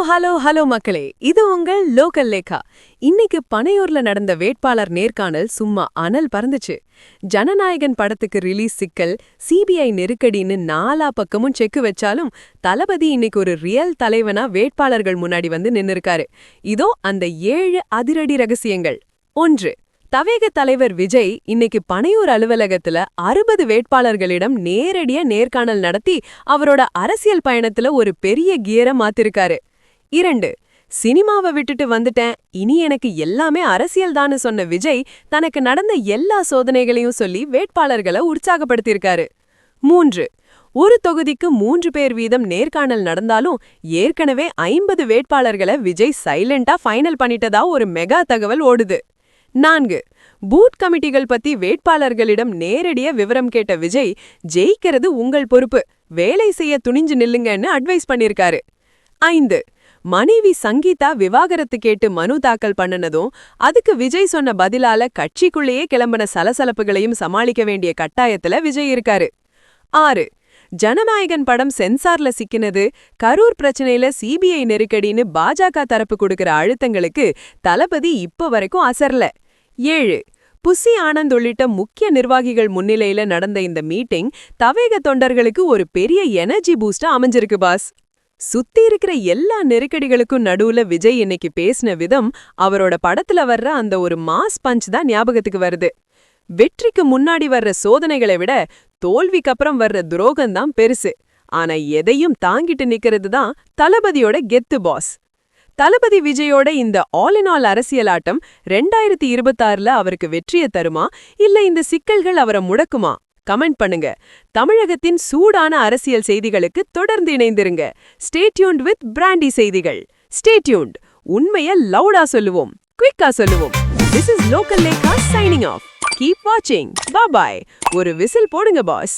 Hello மக்களே, இது உங்கள் லோக்கல் லேக்கா. இன்னைக்கு பனையூர்ல நடந்த வேட்பாளர் நேர்காணல் சும்மா அனல் பறந்துச்சு. ஜனநாயகன் படத்துக்கு ரிலீஸ் சிக்கல், சிபிஐ நெருக்கடின்னு நாலா பக்கமும் செக்கு வச்சாலும் தளபதி இன்னைக்கு ஒரு ரியல் தலைவனா வேட்பாளர்கள் முன்னாடி வந்து நின்னுருக்காரு. இதோ அந்த 7 அதிரடி ரகசியங்கள். 1. தவேக தலைவர் விஜய் இன்னைக்கு பனையூர் அலுவலகத்துல 60 வேட்பாளர்களிடம் நேரடியா நேர்காணல் நடத்தி அவரோட அரசியல் பயணத்துல ஒரு பெரிய கியரை மாத்திருக்காரு. 2. சினிமாவை விட்டுட்டு வந்துட்டேன், இனி எனக்கு எல்லாமே அரசியல்தான்னு சொன்ன விஜய் தனக்கு நடந்த எல்லா சோதனைகளையும் சொல்லி வேட்பாளர்களை உற்சாகப்படுத்தியிருக்காரு. 3. ஒரு தொகுதிக்கு 3 பேர் வீதம் நேர்காணல் நடந்தாலும் ஏற்கனவே 50 வேட்பாளர்களை விஜய் சைலண்டா ஃபைனல் பண்ணிட்டதா ஒரு மெகா தகவல் ஓடுது. 4. பூத் கமிட்டிகள் பத்தி வேட்பாளர்களிடம் நேரடியா விவரம் கேட்ட விஜய், ஜெயிக்கிறது உங்கள் பொறுப்பு, வேலை செய்ய துணிஞ்சு நில்லுங்கன்னு அட்வைஸ் பண்ணிருக்காரு. 5. மனைவி சங்கீதா விவாகரத்து கேட்டு மனு தாக்கல் பண்ணனதும் அதுக்கு விஜய் சொன்ன பதிலால கட்சிக்குள்ளேயே கிளம்பின சலசலப்புகளையும் சமாளிக்க வேண்டிய கட்டாயத்துல விஜய் இருக்காரு. 6. ஜனநாயகன் படம் சென்சார்ல சிக்கினது, கரூர் பிரச்சனையில சிபிஐ நெருக்கடின்னு பாஜக தரப்பு கொடுக்கிற அழுத்தங்களுக்கு தளபதி இப்ப வரைக்கும் அசரல. 7. புசி ஆனந்த் உள்ளிட்ட முக்கிய நிர்வாகிகள் முன்னிலையில நடந்த இந்த மீட்டிங் தவேக தொண்டர்களுக்கு ஒரு பெரிய எனர்ஜி பூஸ்டா அமைஞ்சிருக்கு பாஸ். சுத்தி இருக்கிற எல்லா நெருக்கடிகளுக்கும் நடுவுல விஜய் இன்னைக்கு பேசின விதம் அவரோட படத்துல வர்ற அந்த ஒரு மாஸ் பஞ்ச் தான் ஞாபகத்துக்கு வருது. வெற்றிக்கு முன்னாடி வர்ற சோதனைகளை விட தோல்விக்கு அப்புறம் வர்ற துரோகம்தான் பெருசு. ஆனா எதையும் தாங்கிட்டு நிக்கிறது தான் தளபதியோட கெத்து பாஸ். தளபதி விஜயோட இந்த ஆல் இன் ஆல் அரசியலாட்டம் 2026ல அவருக்கு வெற்றியை தருமா, இல்ல இந்த சிக்கல்கள் அவரை முடக்குமா? கமெண்ட் பண்ணுங்க. தமிழகத்தின் சூடான அரசியல் செய்திகளுக்கு தொடர்ந்து இணைந்திருங்க. ஸ்டே டியூன்ட் வித் பிராண்டி செய்திகள். Stay tuned. உண்மையை லவுடா சொல்லுவோம், குயிக்கா சொல்லுவோம். This is Local Lekha signing off. Keep watching. Bye bye. ஒரு விசில் போடுங்க பாஸ்.